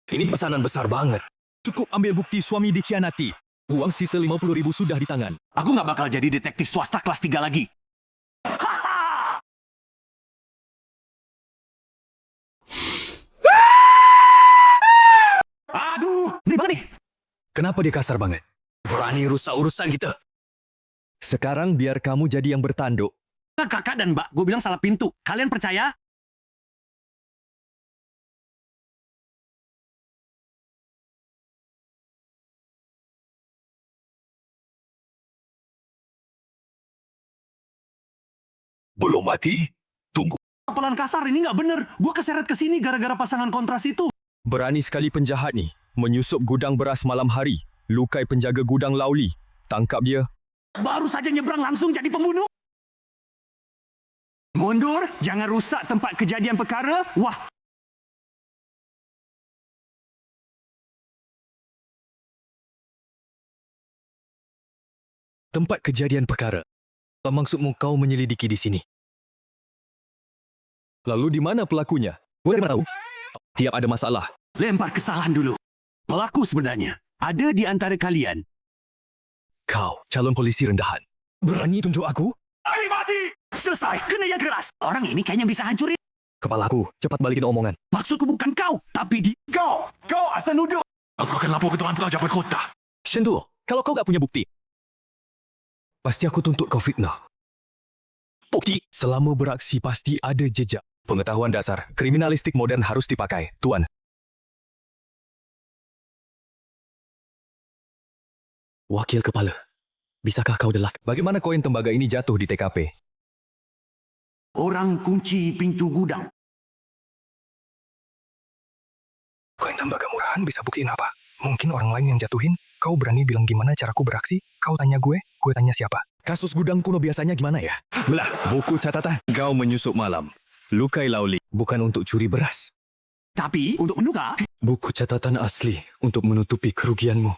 Ini pesanan besar banget. Cukup ambil bukti suami dikhianati. Uang sisa 50.000 sudah di tangan. Aku nggak bakal jadi detektif swasta kelas 3 lagi. Aduh, ini mana nih? Kenapa dia kasar banget? Berani rusak urusan kita. Sekarang biar kamu jadi yang bertanduk. Kakak dan mbak, gue bilang salah pintu. Kalian percaya? Belum mati? Tunggu. Kepalan kasar ini nggak bener. Gue keseret ke sini gara-gara pasangan kontras itu. Berani sekali penjahat ni. Menyusup gudang beras malam hari. Lukai penjaga gudang Lauli. Tangkap dia. Baru saja nyebrang langsung jadi pembunuh. Mundur, jangan rusak tempat kejadian perkara. Wah. Tempat kejadian perkara. Apa maksudmu kau menyelidiki di sini? Lalu di mana pelakunya? Gue dari mana tahu? Tiap ada masalah. Lempar kesalahan dulu. Pelaku sebenarnya ada di antara kalian. Kau, calon polisi rendahan. Berani tunjuk aku? Ayo mati! Selesai, kena yang keras. Orang ini kayaknya bisa hancurin. Kepalaku, cepat balikin omongan. Maksudku bukan kau, tapi di kau. Kau asal nuduh. Aku akan lapor ke Tuan Pejabat Kota. Shendu, kalau kau gak punya bukti, pasti aku tuntut kau fitnah. Bukti? Selama beraksi pasti ada jejak. Pengetahuan dasar, kriminalistik modern harus dipakai, Tuan. Wakil Kepala, bisakah kau jelas bagaimana koin tembaga ini jatuh di TKP? Orang kunci pintu gudang. Koin tembaga murahan bisa buktiin apa? Mungkin orang lain yang jatuhin. Kau berani bilang gimana caraku beraksi? Kau tanya gue tanya siapa? Kasus gudang kuno biasanya gimana ya? Belah, buku catatan. Kau menyusup malam. Lukai Lauli, bukan untuk curi beras. Tapi untuk menukar, Buku catatan asli untuk menutupi kerugianmu.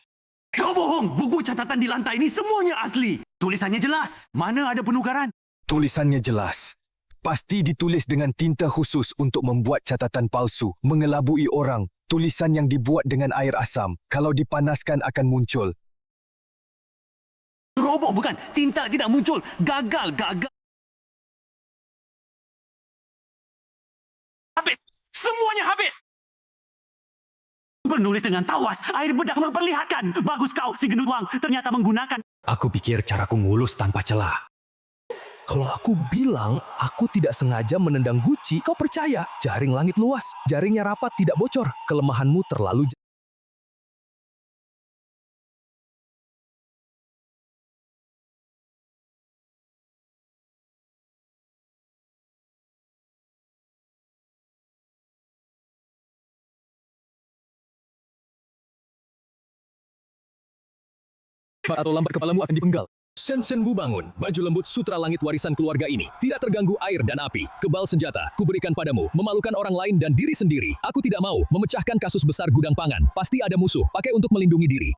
kau bohong. Buku catatan di lantai ini semuanya asli. Tulisannya jelas. Mana ada penukaran? Tulisannya jelas. Pasti ditulis dengan tinta khusus untuk membuat catatan palsu, mengelabui orang. Tulisan yang dibuat dengan air asam, kalau dipanaskan akan muncul. Roboh bukan. Tinta tidak muncul. Gagal. Habis. Semuanya habis. Menulis dengan tawas. Air bedak memperlihatkan. Bagus kau, si gendut wang. Ternyata menggunakan. Aku pikir caraku mulus tanpa celah. Kalau aku bilang, aku tidak sengaja menendang guci, kau percaya. Jaring langit luas, jaringnya rapat tidak bocor. Kelemahanmu terlalu atau lambat kepalamu akan dipenggal. Shen Bu bangun, baju lembut sutra langit warisan keluarga ini. Tidak terganggu air dan api. Kebal senjata, kuberikan padamu. Memalukan orang lain dan diri sendiri. Aku tidak mau memecahkan kasus besar gudang pangan. Pasti ada musuh, pakai untuk melindungi diri.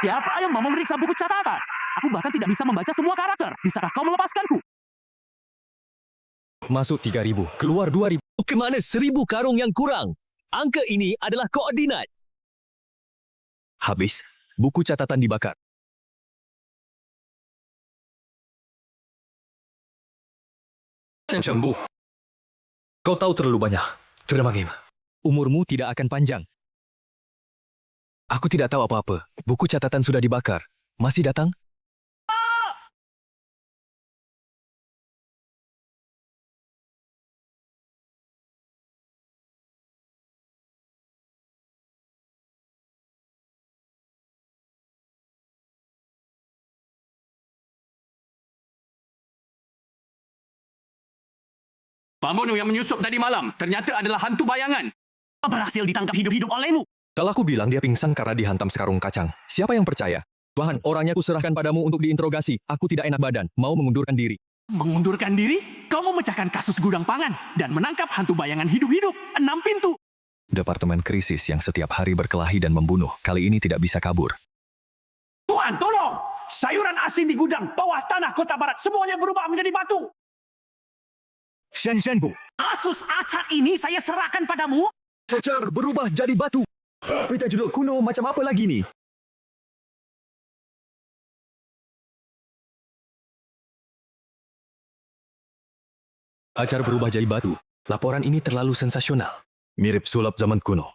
Siapa yang mau memeriksa buku catatan? Aku bahkan tidak bisa membaca semua karakter. Bisakah kau melepaskanku? Masuk 3.000, keluar 2.000. Kemana 1.000 karung yang kurang? Angka ini adalah koordinat. Habis, buku catatan dibakar. Shen Bu. Kau tahu terlalu banyak. Terima kasih. Umurmu tidak akan panjang. Aku tidak tahu apa-apa. Buku catatan sudah dibakar. Masih datang? Pembunuh yang menyusup tadi malam ternyata adalah hantu bayangan. Berhasil ditangkap hidup-hidup olehmu. Kalau aku bilang dia pingsan karena dihantam sekarung kacang, siapa yang percaya? Tuhan, orangnya kuserahkan padamu untuk diinterogasi. Aku tidak enak badan, mau mengundurkan diri. Mengundurkan diri? Kau memecahkan kasus gudang pangan dan menangkap hantu bayangan hidup-hidup. 6 pintu. Departemen krisis yang setiap hari berkelahi dan membunuh, kali ini tidak bisa kabur. Tuhan, tolong! Sayuran asin di gudang bawah tanah Kota Barat semuanya berubah menjadi batu. Shen Shenbu. Kasus acak ini saya serahkan padamu. Acar berubah jadi batu. Berita judul kuno macam apa lagi ni? Acar berubah jadi batu. Laporan ini terlalu sensasional. Mirip sulap zaman kuno.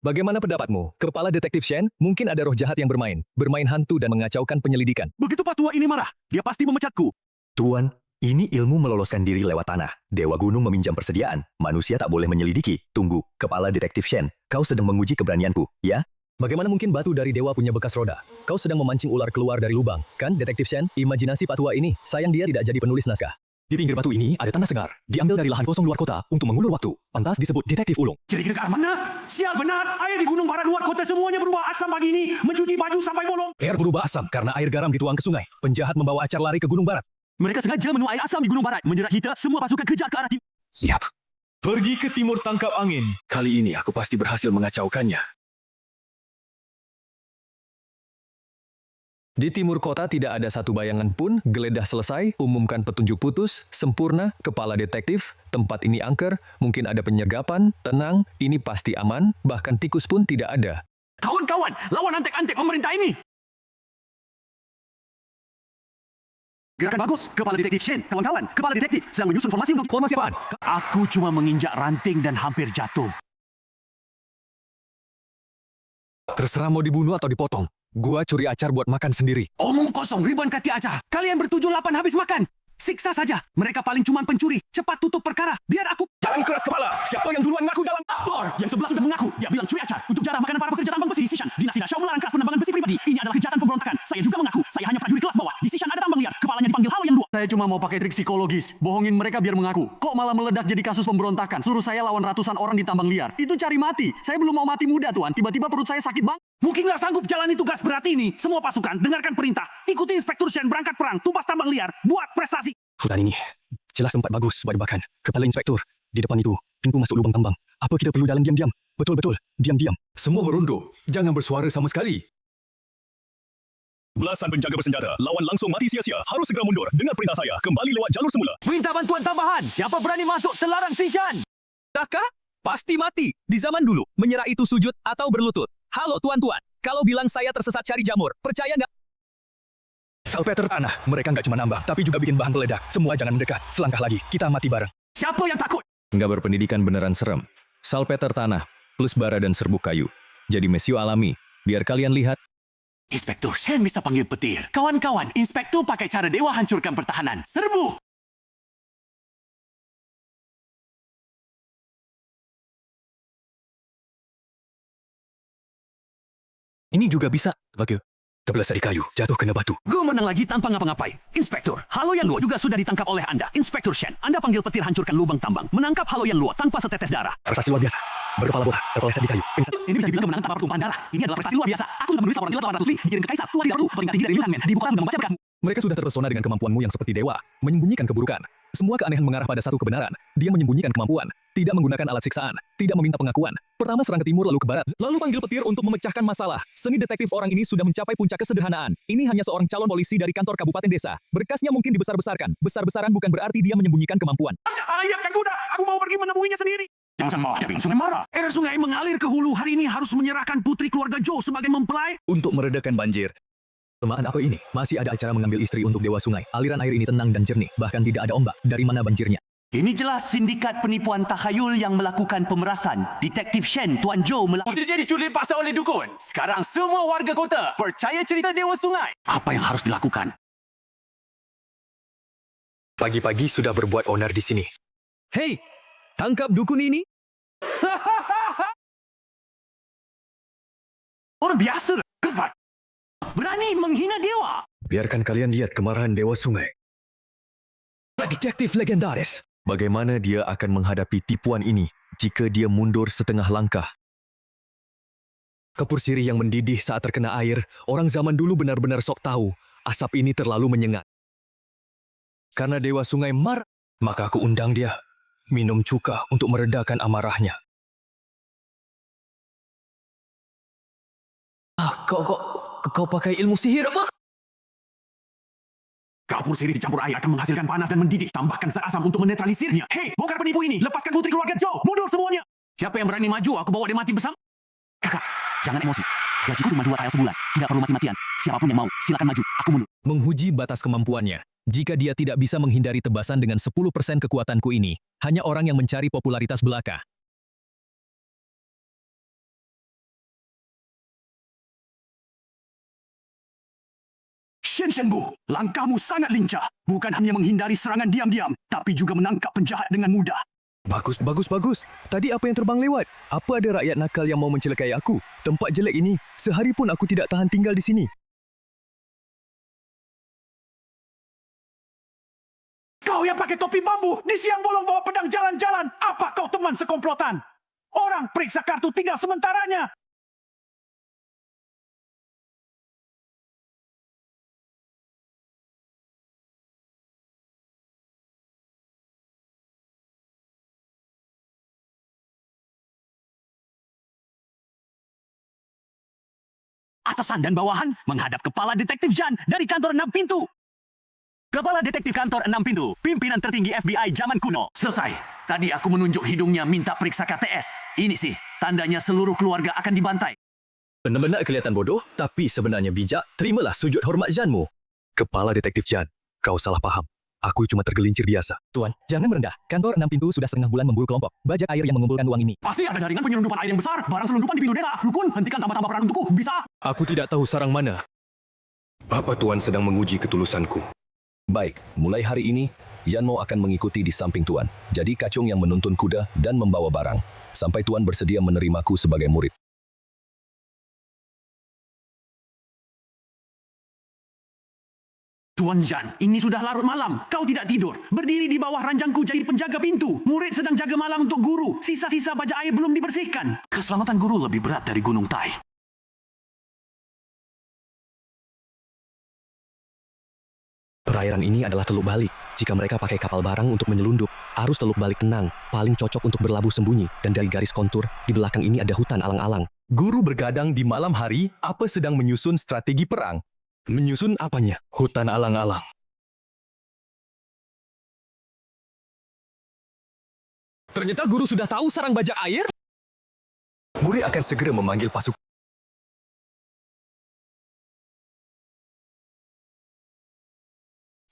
Bagaimana pendapatmu? Kepala Detektif Shen, mungkin ada roh jahat yang bermain hantu dan mengacaukan penyelidikan. Begitu Pak Tua ini marah, dia pasti memecatku. Tuan, ini ilmu meloloskan diri lewat tanah. Dewa Gunung meminjam persediaan. Manusia tak boleh menyelidiki. Tunggu, Kepala Detektif Shen. Kau sedang menguji keberanianku, ya? Bagaimana mungkin batu dari dewa punya bekas roda? Kau sedang memancing ular keluar dari lubang, kan, Detektif Shen? Imajinasi Pak Tua ini, sayang dia tidak jadi penulis naskah. Di pinggir batu ini ada tanah segar. Diambil dari lahan kosong luar kota untuk mengulur waktu. Pantas disebut detektif ulung. Jadi kita ke arah mana? Sial benar, air di Gunung Barat luar kota semuanya berubah asam pagi ini. Mencuci baju sampai bolong. Air berubah asam karena air garam dituang ke sungai. Penjahat membawa Acar lari ke Gunung Barat. Mereka sengaja menuai air asam di Gunung Barat. Menjerat kita, semua pasukan kejar ke arah timur. Siap. Pergi ke timur tangkap angin. Kali ini aku pasti berhasil mengacaukannya. Di timur kota tidak ada satu bayangan pun, geledah selesai, umumkan petunjuk putus, sempurna, kepala detektif, tempat ini angker, mungkin ada penyergapan, tenang, ini pasti aman, bahkan tikus pun tidak ada. Kawan-kawan, lawan antek-antek pemerintah ini. Gerakan bagus, Kepala Detektif Shen. Kawan-kawan, Kepala Detektif sedang menyusun formasi untuk... Formasi apaan? Aku cuma menginjak ranting dan hampir jatuh. Terserah mau dibunuh atau dipotong. Gua curi acar buat makan sendiri. Omong kosong, ribuan kaki aja. Kalian bertujuh 8 habis makan. Siksa saja. Mereka paling cuma pencuri. Cepat tutup perkara. Biar aku... Jangan keras kepala. Siapa yang duluan ngaku dalam... Yang sebelah sudah mengaku. Dia bilang curi acar. Untuk jarah makanan para pekerja tambang besi di Sishan. Dinasti Dashau melarang kelas penambangan besi pribadi. Ini adalah kejahatan pemberontakan. Saya juga mengaku. Saya hanya prajurit kelas bawah. Di Sishan ada tambang liar. Kepalanya dipanggil Halo yang 2. Saya cuma mau pakai trik psikologis, bohongin mereka biar mengaku. Kok malah meledak jadi kasus pemberontakan? Suruh saya lawan ratusan orang di tambang liar. Itu cari mati. Saya belum mau mati muda, Tuan. Tiba-tiba perut saya sakit bang. Mungkin nggak sanggup jalani tugas berat ini. Semua pasukan, dengarkan perintah. Ikuti Inspektur Shen berangkat perang. Tumpas tambang liar. Buat prestasi. Hutan ini jelas tempat bagus buat jebakan. Kepala Inspektur, di depan itu pintu masuk lubang tambang. Apa kita perlu dalam diam-diam? Betul-betul, diam-diam. Semua merunduk. Jangan bersuara sama sekali. Belasan penjaga bersenjata. Lawan langsung mati sia-sia. Harus segera mundur. Dengar perintah saya. Kembali lewat jalur semula. Minta bantuan tambahan. Siapa berani masuk terlarang Sishan? Taka? Pasti mati. Di zaman dulu, menyerah itu sujud atau berlutut. Halo tuan-tuan. Kalau bilang saya tersesat cari jamur, percaya nggak? Salpeter tanah. Mereka nggak cuma nambah, tapi juga bikin bahan peledak. Semua jangan mendekat. Selangkah lagi, kita mati bareng. Siapa yang takut? Nggak berpendidikan beneran serem. Salpeter tanah, plus bara dan serbuk kayu. Jadi mesio alami. Biar kalian lihat. Inspektur Shen bisa panggil petir. Kawan-kawan, Inspektur pakai cara dewa hancurkan pertahanan. Serbu! Ini juga bisa. Bagus. Terbelas dari kayu, jatuh kena batu. Gue menang lagi tanpa ngapa-ngapain. Inspektur, Halo Yan Luo juga sudah ditangkap oleh Anda. Inspektur Shen, Anda panggil petir hancurkan lubang tambang. Menangkap Halo Yan Luo tanpa setetes darah. Prestasi luar biasa. Berkepala botak, terpeleset di kayu. Pingsan. Ini bisa dibilang kemenangan tanpa pertumpahan darah. Ini adalah prestasi luar biasa. Aku sudah menulis laporan gila 800 li, dikirim ke Kaisar. Tuhan tidak perlu. Peringkat tinggi dari Lieutenant Man. Di buku kelas sudah membaca berkasmu. Mereka sudah terpesona dengan kemampuanmu yang seperti dewa, menyembunyikan keburukan. Semua keanehan mengarah pada satu kebenaran. Dia menyembunyikan kemampuan, tidak menggunakan alat siksaan, tidak meminta pengakuan. Pertama serang ke timur lalu ke barat, lalu panggil petir untuk memecahkan masalah. Seni detektif orang ini sudah mencapai puncak kesederhanaan. Ini hanya seorang calon polisi dari kantor kabupaten desa. Berkasnya mungkin dibesar-besarkan. Besar-besaran bukan berarti dia menyembunyikan kemampuan. Ayahkan kuda, aku mau pergi menemuinya sendiri. Jangan marah, Kevin. Sungai marah. Air sungai mengalir ke hulu. Hari ini harus menyerahkan putri keluarga Joe sebagai mempelai. Untuk meredakan banjir. Kelemahan apa ini? Masih ada acara mengambil istri untuk dewa sungai. Aliran air ini tenang dan jernih, bahkan tidak ada ombak. Dari mana banjirnya? Ini jelas sindikat penipuan takhayul yang melakukan pemerasan. Detektif Shen, Tuan Joe melakukan... Dia diculik paksa oleh dukun. Sekarang semua warga kota percaya cerita dewa sungai. Apa yang harus dilakukan? Pagi-pagi sudah berbuat onar di sini. Hei, tangkap dukun ini. Orang biasa. Kebat. Berani menghina dewa. Biarkan kalian lihat kemarahan dewa sungai. Detektif legendaris. Bagaimana dia akan menghadapi tipuan ini jika dia mundur setengah langkah? Kapur sirih yang mendidih saat terkena air, orang zaman dulu benar-benar sok tahu asap ini terlalu menyengat. Karena dewa sungai maka aku undang dia minum cuka untuk meredakan amarahnya. Kau pakai ilmu sihir apa? Kapur sirih dicampur air akan menghasilkan panas dan mendidih. Tambahkan zat asam untuk menetralisirnya. Hei, bongkar penipu ini. Lepaskan putri keluarga Joe. Mundur semuanya. Siapa yang berani maju, aku bawa dia mati bersama. Kakak, jangan emosi. Gajiku cuma 2 tile sebulan. Tidak perlu mati-matian. Siapapun yang mau, silakan maju. Aku mundur. Menguji batas kemampuannya. Jika dia tidak bisa menghindari tebasan dengan 10% kekuatanku ini, hanya orang yang mencari popularitas belaka. Shen Shenbu, langkahmu sangat lincah. Bukan hanya menghindari serangan diam-diam, tapi juga menangkap penjahat dengan mudah. Bagus, bagus, bagus. Tadi apa yang terbang lewat? Apa ada rakyat nakal yang mau mencelakai aku? Tempat jelek ini, sehari pun aku tidak tahan tinggal di sini. Kau yang pakai topi bambu, di siang bolong bawa pedang jalan-jalan. Apa kau teman sekomplotan? Orang periksa kartu tinggal sementaranya. Atasan dan bawahan menghadap Kepala Detektif Jan dari kantor 6 pintu. Kepala Detektif kantor 6 pintu, pimpinan tertinggi FBI zaman kuno. Selesai. Tadi aku menunjuk hidungnya minta periksa KTS. Ini sih, tandanya seluruh keluarga akan dibantai. Benar-benar kelihatan bodoh, tapi sebenarnya bijak. Terimalah sujud hormat Janmu. Kepala Detektif Jan, kau salah paham. Aku cuma tergelincir biasa. Tuan, jangan merendah. Kantor 6 pintu sudah setengah bulan memburu kelompok bajak air yang mengumpulkan uang ini. Pasti ada jaringan penyelundupan air yang besar. Barang selundupan di pintu desa. Dukun, hentikan tambah-tambah peran untukku. Bisa? Aku tidak tahu sarang mana. Apa Tuan sedang menguji ketulusanku? Baik, mulai hari ini, Yanmo akan mengikuti di samping Tuan. Jadi kacung yang menuntun kuda dan membawa barang. Sampai Tuan bersedia menerimaku sebagai murid. Tuan Jan, ini sudah larut malam. Kau tidak tidur. Berdiri di bawah ranjangku jadi penjaga pintu. Murid sedang jaga malam untuk guru. Sisa-sisa bajak air belum dibersihkan. Keselamatan guru lebih berat dari Gunung Tai. Perairan ini adalah teluk balik. Jika mereka pakai kapal barang untuk menyelundup, arus teluk balik tenang, paling cocok untuk berlabuh sembunyi. Dan dari garis kontur, di belakang ini ada hutan alang-alang. Guru bergadang di malam hari, apa sedang menyusun strategi perang? Menyusun apanya? Hutan alang-alang. Ternyata guru sudah tahu sarang bajak air? Murid akan segera memanggil pasukan.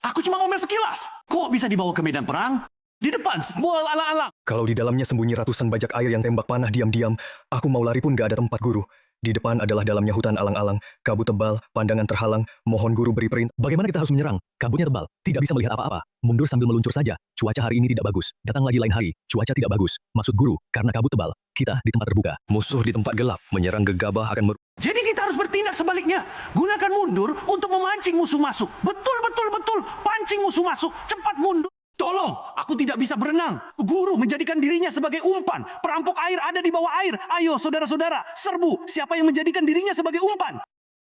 Aku cuma ngomel sekilas. Kok bisa dibawa ke medan perang? Di depan, semua alang-alang. Kalau di dalamnya sembunyi ratusan bajak air yang tembak panah diam-diam, aku mau lari pun gak ada tempat guru. Di depan adalah dalamnya hutan alang-alang, kabut tebal, pandangan terhalang, mohon guru beri perintah. Bagaimana kita harus menyerang? Kabutnya tebal, tidak bisa melihat apa-apa. Mundur sambil meluncur saja. Cuaca hari ini tidak bagus. Datang lagi lain hari, cuaca tidak bagus. Maksud guru, karena kabut tebal, kita di tempat terbuka. Musuh di tempat gelap, menyerang gegabah akan Jadi kita harus bertindak sebaliknya. Gunakan mundur untuk memancing musuh masuk. Betul, betul, betul. Pancing musuh masuk. Cepat mundur. Tolong, aku tidak bisa berenang. Guru menjadikan dirinya sebagai umpan. Perampok air ada di bawah air. Ayo, saudara-saudara, serbu. Siapa yang menjadikan dirinya sebagai umpan?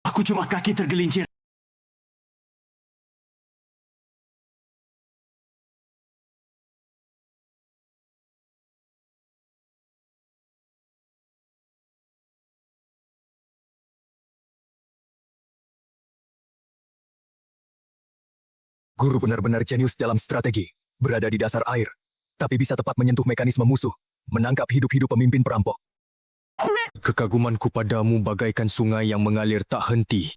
Aku cuma kaki tergelincir. Guru benar-benar jenius dalam strategi, berada di dasar air, tapi bisa tepat menyentuh mekanisme musuh, menangkap hidup-hidup pemimpin perampok. Kekagumanku padamu bagaikan sungai yang mengalir tak henti.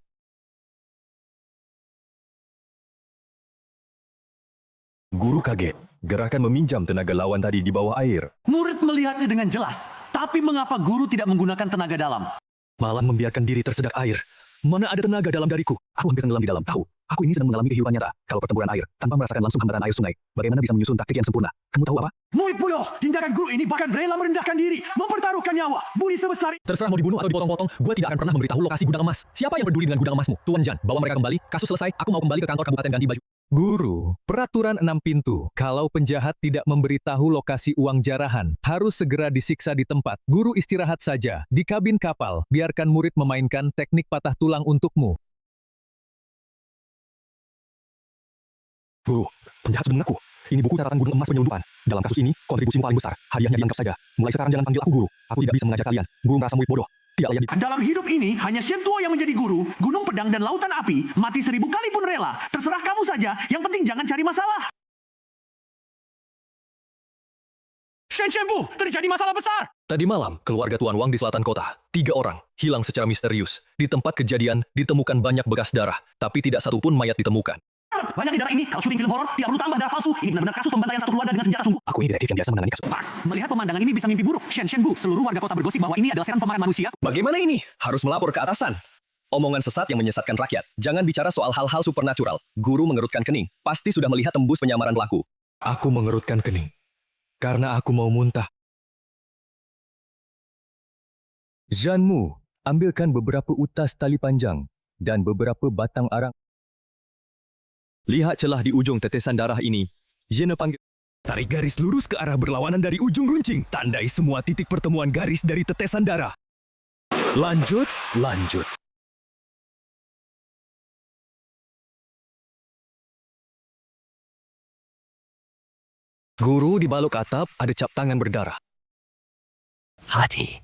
Guru kaget, gerakan meminjam tenaga lawan tadi di bawah air. Murid melihatnya dengan jelas. Tapi mengapa guru tidak menggunakan tenaga dalam? Malah membiarkan diri tersedak air. Mana ada tenaga dalam dariku? Aku hampir tenggelam di dalam. Tahu, aku ini sedang mengalami kehidupan nyata. Kalau pertempuran air, tanpa merasakan langsung hambatan air sungai, bagaimana bisa menyusun taktik yang sempurna? Kamu tahu apa? Murid bodoh, tindakan guru ini bahkan rela merendahkan diri, mempertaruhkan nyawa. Budi sebesar Terserah mau dibunuh atau dipotong-potong, gue tidak akan pernah memberitahu lokasi gudang emas. Siapa yang peduli dengan gudang emasmu? Tuan Jan, bawa mereka kembali. Kasus selesai, aku mau kembali ke kantor kabupaten ganti baju. Guru, peraturan 6 pintu. Kalau penjahat tidak memberitahu lokasi uang jarahan, harus segera disiksa di tempat. Guru istirahat saja, di kabin kapal. Biarkan murid memainkan teknik patah tulang untukmu. Guru, penjahat sudah mengaku. Ini buku catatan gunung emas penyelundupan. Dalam kasus ini, kontribusimu paling besar. Hadiahnya dianggap saja. Mulai sekarang jangan panggil aku guru. Aku tidak bisa mengajar kalian. Guru merasa murid bodoh. tidak layak Dalam hidup ini, hanya Shen Tuo yang menjadi guru, gunung pedang dan lautan api, mati 1000 kali pun rela. Terserah kamu saja, yang penting jangan cari masalah. Shen Bu, terjadi masalah besar. Tadi malam, keluarga Tuan Wang di selatan kota, 3 orang, hilang secara misterius. Di tempat kejadian, ditemukan banyak bekas darah, tapi tidak satu pun mayat ditemukan. Banyak di darah ini, kalau syuting film horor, tidak perlu tambah darah palsu. Ini benar-benar kasus pembantaian satu keluarga dengan senjata sungguh. Aku ini detektif yang biasa menangani kasus. Pak, melihat pemandangan ini bisa mimpi buruk. Shen Bu, seluruh warga kota bergosip bahwa ini adalah serangan pemakan manusia. Bagaimana ini? Harus melapor ke atasan. Omongan sesat yang menyesatkan rakyat. Jangan bicara soal hal-hal supernatural. Guru mengerutkan kening. Pasti sudah melihat tembus penyamaran pelaku. Aku mengerutkan kening. Karena aku mau muntah. Zhanmu, ambilkan beberapa utas tali panjang dan beberapa batang arang. Lihat celah di ujung tetesan darah ini. Zhane panggil. Tarik garis lurus ke arah berlawanan dari ujung runcing. Tandai semua titik pertemuan garis dari tetesan darah. Lanjut, lanjut. Guru di balok atap ada cap tangan berdarah. Hati.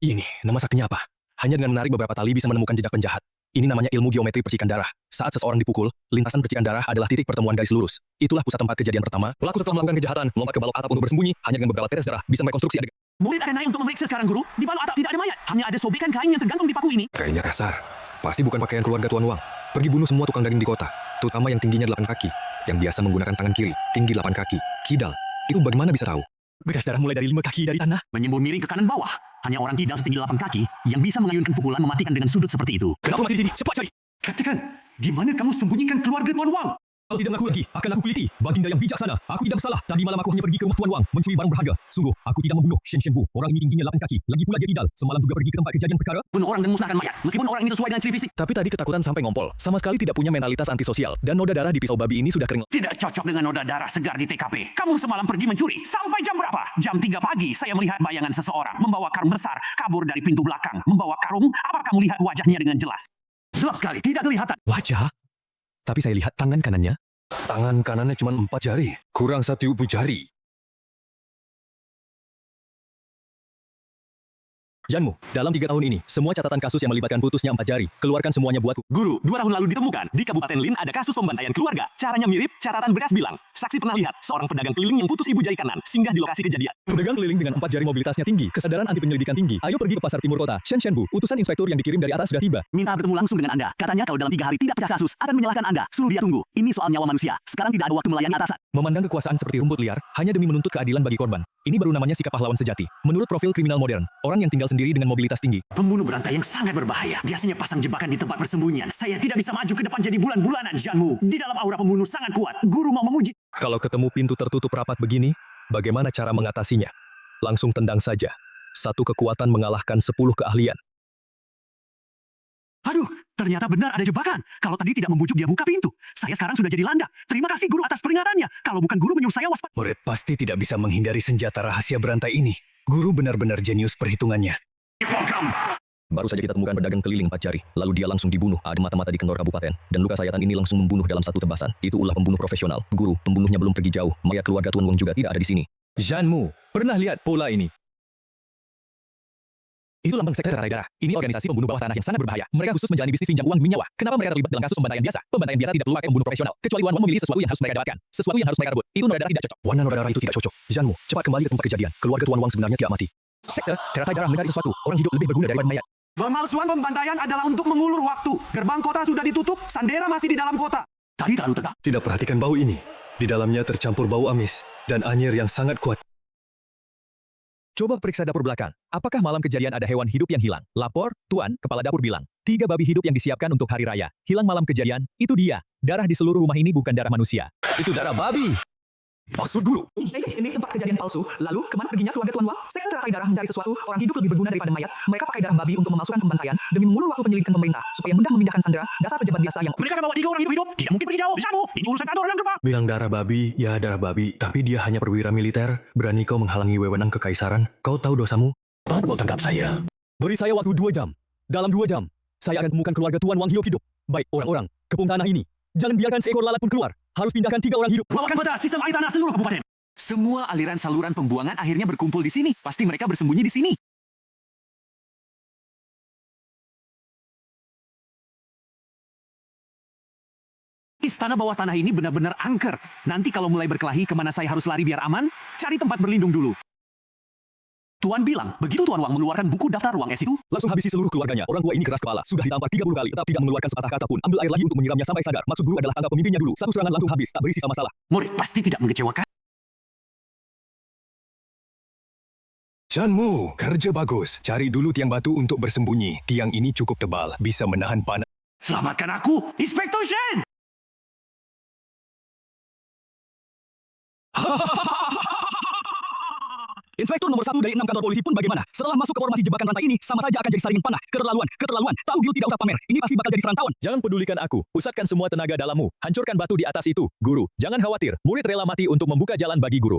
Ini, nama saktinya apa? Hanya dengan menarik beberapa tali bisa menemukan jejak penjahat. Ini namanya ilmu geometri percikan darah. Saat seseorang dipukul, lintasan percikan darah adalah titik pertemuan garis lurus. Itulah pusat tempat kejadian pertama. Pelaku setelah melakukan kejahatan, melompat ke balok atap untuk bersembunyi. Hanya dengan beberapa tetes darah bisa merekonstruksi adegan. Murid akan naik untuk memeriksa sekarang, Guru. Di balok atap tidak ada mayat. Hanya ada sobekan kain yang tergantung di paku ini. Kainnya kasar. Pasti bukan pakaian keluarga Tuan Wang. Pergi bunuh semua tukang daging di kota, terutama yang tingginya 8 kaki, yang biasa menggunakan tangan kiri, tinggi 8 kaki, kidal. Itu bagaimana bisa tahu? Bekas darah mulai dari 5 kaki dari tanah. Menyembur miring ke kanan bawah. Hanya orang kidal setinggi 8 kaki yang bisa mengayunkan pukulan mematikan dengan sudut seperti itu. Kenapa masih di sini? Cepat cari! Katakan, di mana kamu sembunyikan keluarga Tuan Wang? Kalau tidak mengaku lagi, akan aku kuliti. Baginda yang bijaksana, aku tidak bersalah. Tadi malam aku hanya pergi ke rumah Tuan Wang, mencuri barang berharga. Sungguh, aku tidak membunuh Shen Bu. Orang ini tingginya 8 kaki. Lagi pula dia kidal. Semalam juga pergi ke tempat kejadian perkara. Bunuh orang dan musnahkan mayat. Meskipun orang ini sesuai dengan ciri fisik. Tapi tadi ketakutan sampai ngompol. Sama sekali tidak punya mentalitas antisosial. Dan noda darah di pisau babi ini sudah kering. Tidak cocok dengan noda darah segar di TKP. Kamu semalam pergi mencuri. Sampai jam berapa? Jam 3 pagi saya melihat bayangan seseorang membawa karung besar kabur dari pintu belakang. Membawa karung, apa kamu lihat wajahnya dengan jelas? Gelap sekali, tidak kelihatan. Wajah? Tapi saya lihat tangan kanannya. Tangan kanannya cuma 4 jari. Kurang 1 ibu jari. Zhanmu, dalam 3 tahun ini, semua catatan kasus yang melibatkan putusnya 4 jari. Keluarkan semuanya buatku. Guru, 2 tahun lalu ditemukan di Kabupaten Lin ada kasus pembantaian keluarga. Caranya mirip, catatan bekas bilang. Saksi pernah lihat seorang pedagang keliling yang putus ibu jari kanan singgah di lokasi kejadian. Pedagang keliling dengan 4 jari mobilitasnya tinggi, kesadaran anti penyelidikan tinggi. Ayo pergi ke pasar timur kota. Shen Bu, utusan inspektur yang dikirim dari atas sudah tiba. Minta bertemu langsung dengan Anda. Katanya kalau dalam 3 hari tidak pecah kasus, akan menyalahkan Anda. Suruh dia tunggu. Ini soal nyawa manusia. Sekarang tidak ada waktu melayani atasan. Memandang kekuasaan seperti rumput liar, hanya demi menuntut keadilan bagi korban. Ini baru namanya sikap pahlawan sejati. Menurut profil kriminal modern, orang yang tinggal sendiri dengan mobilitas tinggi. Pembunuh berantai yang sangat berbahaya. Biasanya pasang jebakan di tempat persembunyian. Saya tidak bisa maju ke depan jadi bulan-bulanan, Zhanmu. Di dalam aura pembunuh sangat kuat. Guru mau menguji. Kalau ketemu pintu tertutup rapat begini, bagaimana cara mengatasinya? Langsung tendang saja. 1 kekuatan mengalahkan 10 keahlian. Aduh, ternyata benar ada jebakan. Kalau tadi tidak membujuk dia buka pintu. Saya sekarang sudah jadi landak. Terima kasih Guru atas peringatannya. Kalau bukan Guru menyuruh saya waspada. Murid pasti tidak bisa menghindari senjata rahasia berantai ini. Guru benar-benar jenius perhitungannya. Baru saja kita temukan pedagang keliling 4 jari. Lalu dia langsung dibunuh. Ada mata-mata di kantor kabupaten. Dan luka sayatan ini langsung membunuh dalam 1 tebasan. Itu ulah pembunuh profesional. Guru, pembunuhnya belum pergi jauh. Mayat keluarga Tuan Wang juga tidak ada di sini. Zhanmu, pernah lihat pola ini? Itu lambang sekte teratai darah. Ini organisasi pembunuh bawah tanah yang sangat berbahaya. Mereka khusus menjalani bisnis pinjam uang demi nyawa. Kenapa mereka terlibat dalam kasus pembantaian biasa? Pembantaian biasa tidak perlu pakai pembunuh profesional. Kecuali Wan Wang memilih sesuatu yang harus mereka dapatkan. Sesuatu yang harus mereka rebut. Itu noda darah tidak cocok. Warna noda darah itu tidak cocok. Zhanmu, cepat kembali ke tempat kejadian. Keluarga Tuan Wang sebenarnya tidak mati. Sekte teratai darah mencari sesuatu. Orang hidup lebih berguna daripada mayat. Pemalsuan pembantaian adalah untuk mengulur waktu. Gerbang kota sudah ditutup, Sandera masih di dalam kota. Tadi terlalu tegak. Tidak perhatikan bau ini. Di dalamnya tercampur bau amis dan anyir yang sangat kuat. Coba periksa dapur belakang. Apakah malam kejadian ada hewan hidup yang hilang? Lapor, Tuan, kepala dapur bilang. 3 babi hidup yang disiapkan untuk hari raya. Hilang malam kejadian, itu dia. Darah di seluruh rumah ini bukan darah manusia. Itu darah babi. Maksud Guru? Ini tempat kejadian palsu. Lalu, kemana perginya keluarga Tuan Wang? Sekte teratai darah dari sesuatu, orang hidup lebih berguna daripada mayat. Mereka pakai darah babi untuk memalsukan pembantaian demi mengulur waktu penyelidikan pemerintah supaya mudah memindahkan sandera. Dasar pejabat biasa yang... Mereka akan bawa 3 orang hidup-hidup. Tidak mungkin pergi jauh. Zhanmu, ini urusan kantor dan gerbang. Bilang darah babi, ya darah babi. Tapi dia hanya perwira militer. Berani kau menghalangi wewenang kekaisaran? Kau tahu dosamu? Tolong mau tangkap saya. Beri saya waktu 2 jam. Dalam 2 jam, saya akan temukan keluarga Tuan Wang hidup-hidup. Baik orang-orang, kepung tanah ini. Jangan biarkan seekor lalat pun keluar. Harus pindahkan 3 orang hidup. Bawakan peta sistem air tanah seluruh kabupaten. Semua aliran saluran pembuangan akhirnya berkumpul di sini. Pasti mereka bersembunyi di sini. Istana bawah tanah ini benar-benar angker. Nanti kalau mulai berkelahi, kemana saya harus lari biar aman? Cari tempat berlindung dulu. Tuan bilang, begitu Tuan Wang mengeluarkan buku daftar ruang es itu, Langsung habisi seluruh keluarganya. Orang tua ini keras kepala. Sudah ditampar 30 kali, tetap tidak mengeluarkan sepatah kata pun. Ambil air lagi untuk menyiramnya sampai sadar. Maksud guru adalah tangkap pemimpinnya dulu. Satu serangan langsung habis, tak beri sisa masalah. murid pasti tidak mengecewakan. Janmu, kerja bagus. Cari dulu tiang batu untuk bersembunyi. Tiang ini cukup tebal, bisa menahan panas. Selamatkan aku, Inspektor Shen! Inspektur nomor 1 dari 6 kantor polisi pun bagaimana? Setelah masuk ke formasi jebakan rantai ini, sama saja akan jadi saringan panah. Keterlaluan. Tahu Gil tidak usah pamer. Ini pasti bakal jadi serang Jangan pedulikan aku. Pusatkan semua tenaga dalammu. Hancurkan batu di atas itu. Guru, jangan khawatir. Murid rela mati untuk membuka jalan bagi guru.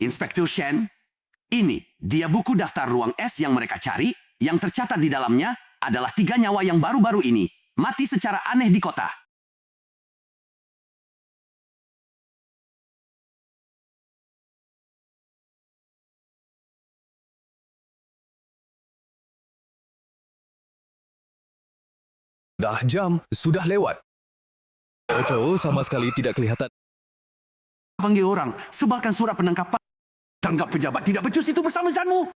Inspektur Shen, ini dia buku daftar ruang es yang mereka cari. Yang tercatat di dalamnya adalah 3 nyawa yang baru-baru ini mati secara aneh di kota. Dah jam, sudah lewat. Oh, sama sekali tidak kelihatan. Panggil orang, sebarkan surat penangkapan. Tanggap pejabat tidak becus itu bersama Zanmu.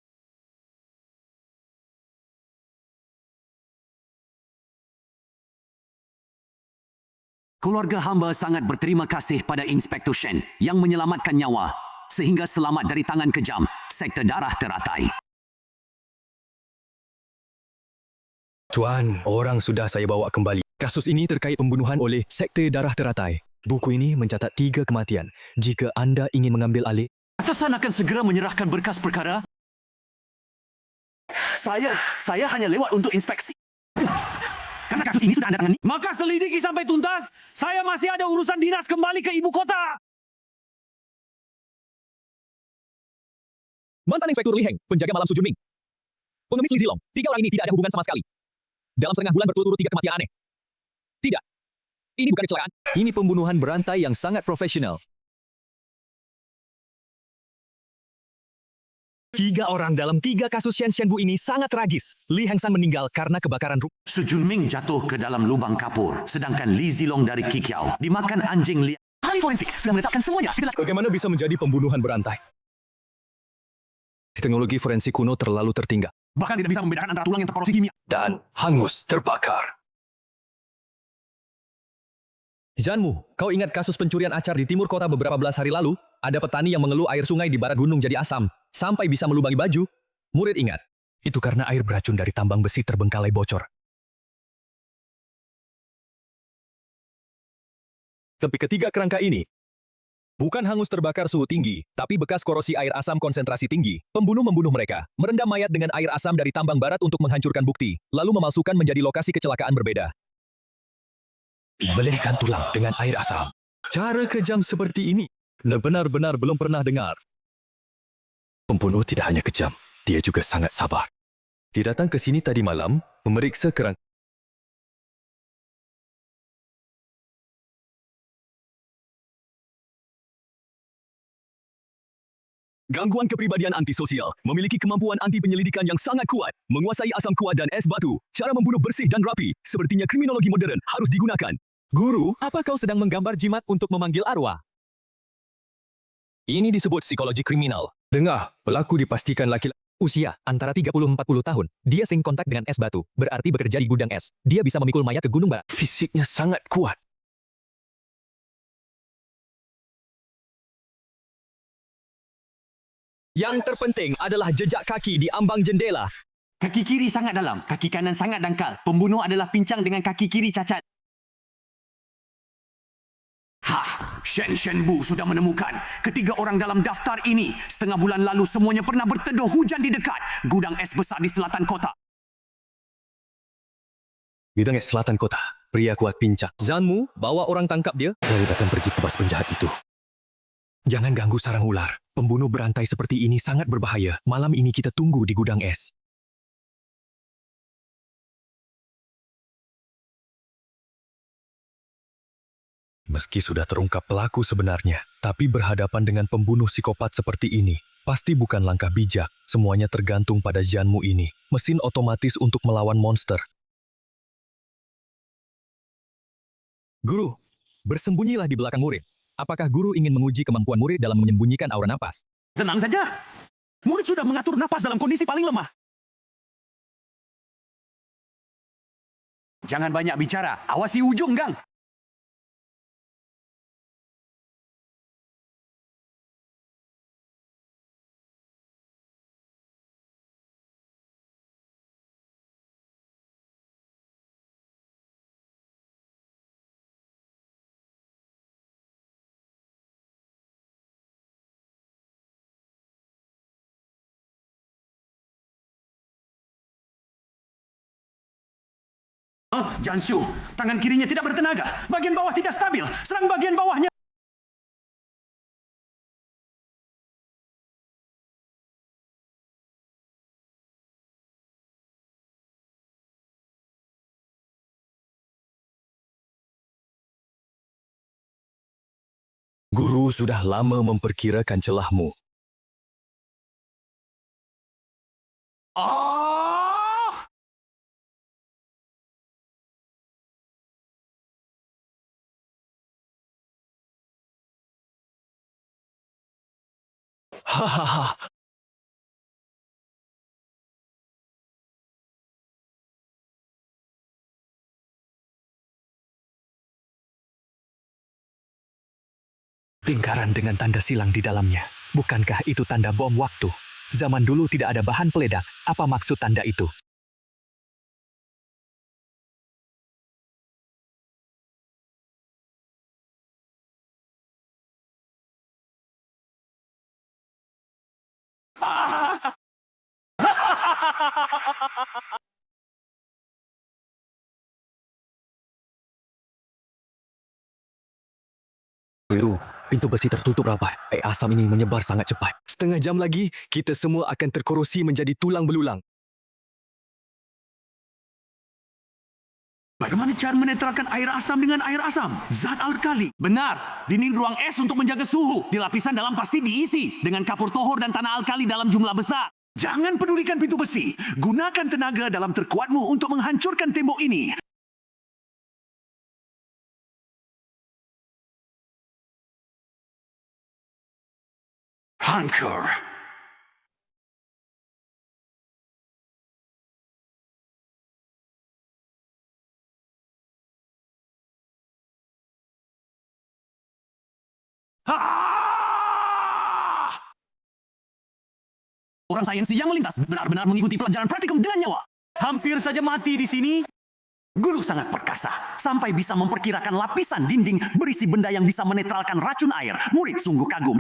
Keluarga hamba sangat berterima kasih pada Inspektur Shen yang menyelamatkan nyawa sehingga selamat dari tangan kejam sekte darah teratai. Tuan, orang sudah saya bawa kembali. Kasus ini terkait pembunuhan oleh sekte darah teratai. Buku ini mencatat 3 kematian. Jika anda ingin mengambil alih, Atasan akan segera menyerahkan berkas perkara. Saya hanya lewat untuk inspeksi. Karena kasus ini sudah Anda tangani. Maka selidiki sampai tuntas. Saya masih ada urusan dinas kembali ke ibu kota. Mantan Inspektur Li Heng, penjaga malam Su Junming. Pengemis Li Zilong, 3 orang ini tidak ada hubungan sama sekali. Dalam setengah bulan berturut-turut 3 kematian aneh. Tidak. Ini bukan kecelakaan. ini pembunuhan berantai yang sangat profesional. 3 orang dalam 3 kasus Shen Shenbu ini sangat tragis. Li Hengsan meninggal karena kebakaran rumah. Su Junming jatuh ke dalam lubang kapur, sedangkan Li Zilong dari Kikiao dimakan anjing liar. Ahli forensik sudah meletakkan semuanya. Bagaimana bisa menjadi pembunuhan berantai? Teknologi forensik kuno terlalu tertinggal Bahkan tidak bisa membedakan antara tulang yang terkorosi kimia. dan hangus terbakar. Janmu, kau ingat kasus pencurian acar di timur kota beberapa belas hari lalu? Ada petani yang mengeluh air sungai di barat gunung jadi asam, sampai bisa melubangi baju. Murid ingat, Itu karena air beracun dari tambang besi terbengkalai bocor. Tapi ketiga kerangka ini, bukan hangus terbakar suhu tinggi, tapi bekas korosi air asam konsentrasi tinggi. Pembunuh membunuh mereka, merendam mayat dengan air asam dari tambang barat untuk menghancurkan bukti, lalu memalsukan menjadi lokasi kecelakaan berbeda. Melelehkan tulang dengan air asam. Cara kejam seperti ini, benar-benar belum pernah dengar. Pembunuh tidak hanya kejam, dia juga sangat sabar. Dia datang ke sini tadi malam, memeriksa kerangka. Gangguan kepribadian antisosial memiliki kemampuan anti penyelidikan yang sangat kuat, menguasai asam kuat dan es batu. Cara membunuh bersih dan rapi, sepertinya kriminologi modern harus digunakan. Guru, apa kau sedang menggambar jimat untuk memanggil arwah? Ini disebut psikologi kriminal. Dengar, pelaku dipastikan laki-laki. Usia antara 30-40 tahun. Dia sering kontak dengan es batu, berarti bekerja di gudang es. Dia bisa memikul mayat ke gunung barat. Fisiknya sangat kuat. Yang terpenting adalah jejak kaki di ambang jendela. Kaki kiri sangat dalam, kaki kanan sangat dangkal. Pembunuh adalah pincang dengan kaki kiri cacat. Shen Shenbu sudah menemukan ketiga orang dalam daftar ini. Setengah bulan lalu semuanya pernah berteduh hujan di dekat gudang es besar di selatan kota. Gudang es selatan kota. Pria kuat pincang. Zanmu, bawa orang tangkap dia. Saya akan pergi tebas penjahat itu. Jangan ganggu sarang ular. Pembunuh berantai seperti ini sangat berbahaya. Malam ini kita tunggu di gudang es. Meski sudah terungkap pelaku sebenarnya, tapi berhadapan dengan pembunuh psikopat seperti ini, pasti bukan langkah bijak. Semuanya tergantung pada Janmu ini, mesin otomatis untuk melawan monster. Guru, bersembunyilah di belakang murid. Apakah guru ingin menguji kemampuan murid dalam menyembunyikan aura napas? Tenang saja. Murid sudah mengatur napas dalam kondisi paling lemah. Jangan banyak bicara. Awasi ujung, Gang. Janshu, tangan kirinya tidak bertenaga. Bagian bawah tidak stabil. Serang bagian bawahnya. Guru sudah lama memperkirakan celahmu. Hahaha. Lingkaran dengan tanda silang di dalamnya. Bukankah itu tanda bom waktu? Zaman dulu tidak ada bahan peledak. Apa maksud tanda itu? Guru, pintu besi tertutup rapat. Air asam ini menyebar sangat cepat. Setengah jam lagi, kita semua akan terkorosi menjadi tulang belulang. Bagaimana cara menetralkan air asam dengan air asam? Zat alkali. Benar. Dinding ruang es untuk menjaga suhu. Di lapisan dalam pasti diisi dengan kapur tohor dan tanah alkali dalam jumlah besar. Jangan pedulikan pintu besi. Gunakan tenaga dalam terkuatmu untuk menghancurkan tembok ini. Hancur. Orang sains yang melintas benar-benar mengikuti pelajaran praktikum dengan nyawa. Hampir saja mati di sini. Guru sangat perkasa, sampai bisa memperkirakan lapisan dinding berisi benda yang bisa menetralkan racun air. Murid sungguh kagum.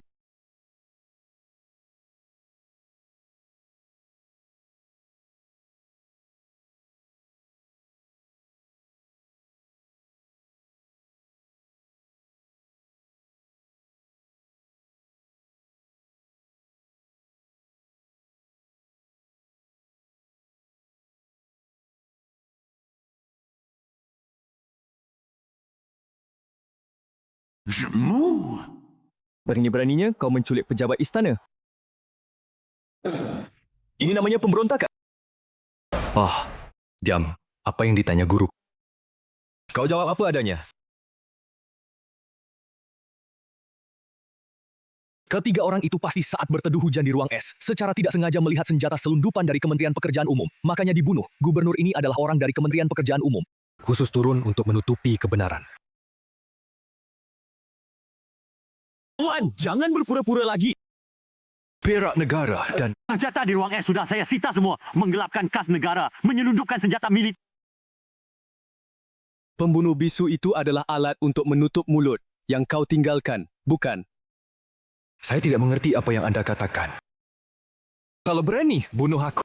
Berani-beraninya kau menculik pejabat istana. Ini namanya pemberontakan. Jam. Apa yang ditanya guru? Kau jawab apa adanya. Ketiga orang itu pasti saat berteduh hujan di ruang es, secara tidak sengaja melihat senjata selundupan dari Kementerian Pekerjaan Umum. Makanya dibunuh. Gubernur ini adalah orang dari Kementerian Pekerjaan Umum. Khusus turun untuk menutupi kebenaran. Tuan, jangan berpura-pura lagi. Perak negara dan Senjata di ruang es sudah saya sita semua. Menggelapkan kas negara, menyelundupkan senjata militer. pembunuh bisu itu adalah alat untuk menutup mulut yang kau tinggalkan, bukan? Saya tidak mengerti apa yang Anda katakan. Kalau berani, bunuh aku.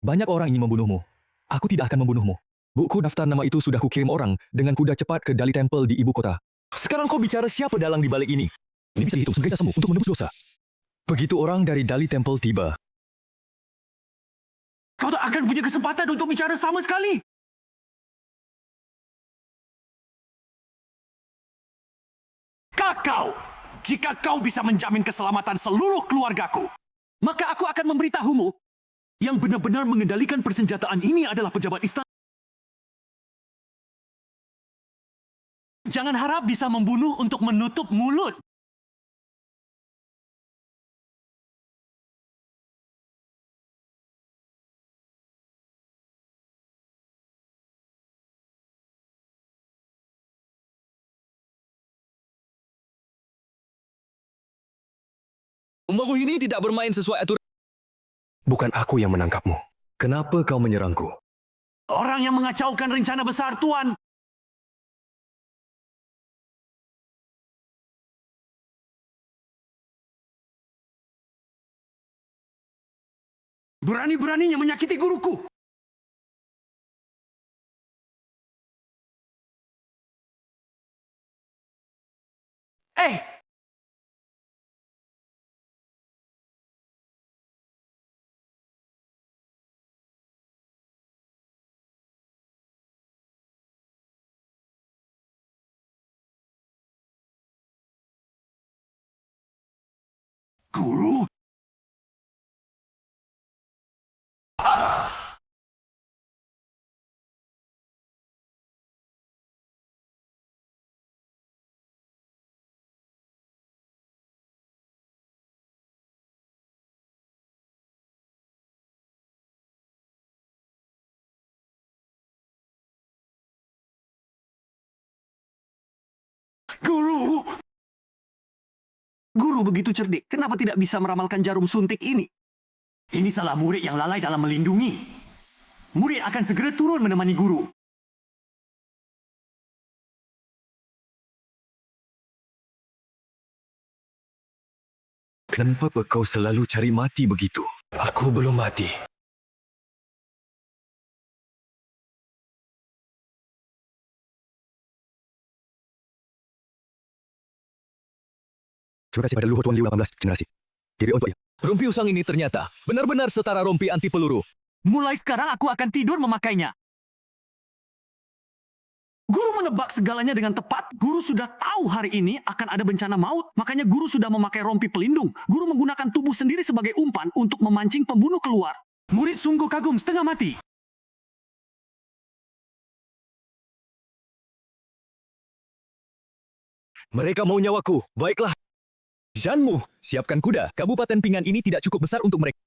Banyak orang ingin membunuhmu. Aku tidak akan membunuhmu. Buku daftar nama itu sudah kukirim orang dengan kuda cepat ke Dali Temple di ibu kota. Sekarang kau bicara siapa dalang di balik ini? Ini bisa dihitung sebagai jasamu untuk menebus dosa. Begitu orang dari Dali Temple tiba, Kau tak akan punya kesempatan untuk bicara sama sekali. Tahukah kau, jika kau bisa menjamin keselamatan seluruh keluargaku, maka aku akan memberitahumu yang benar-benar mengendalikan persenjataan ini adalah pejabat istana. Jangan harap bisa membunuh untuk menutup mulut. Pembunuh ini tidak bermain sesuai aturan. Bukan aku yang menangkapmu. Kenapa kau menyerangku? Orang yang mengacaukan rencana besar, Tuan. Berani-beraninya menyakiti guruku. Guru? Guru! Guru begitu cerdik, kenapa tidak bisa meramalkan jarum suntik ini? Ini salah murid yang lalai dalam melindungi. Murid akan segera turun menemani guru. Kenapa kau selalu cari mati begitu? Aku belum mati. Terima kasih pada leluhur Tuan Liu 18 generasi. Kiri untuk ya. Rompi usang ini ternyata benar-benar setara rompi anti peluru. Mulai sekarang aku akan tidur memakainya. Guru menebak segalanya dengan tepat. Guru sudah tahu hari ini akan ada bencana maut. Makanya guru sudah memakai rompi pelindung. Guru menggunakan tubuh sendiri sebagai umpan untuk memancing pembunuh keluar. Murid sungguh kagum, setengah mati. Mereka mau nyawaku. Baiklah. Janmu, siapkan kuda. Kabupaten Pingan ini tidak cukup besar untuk mereka.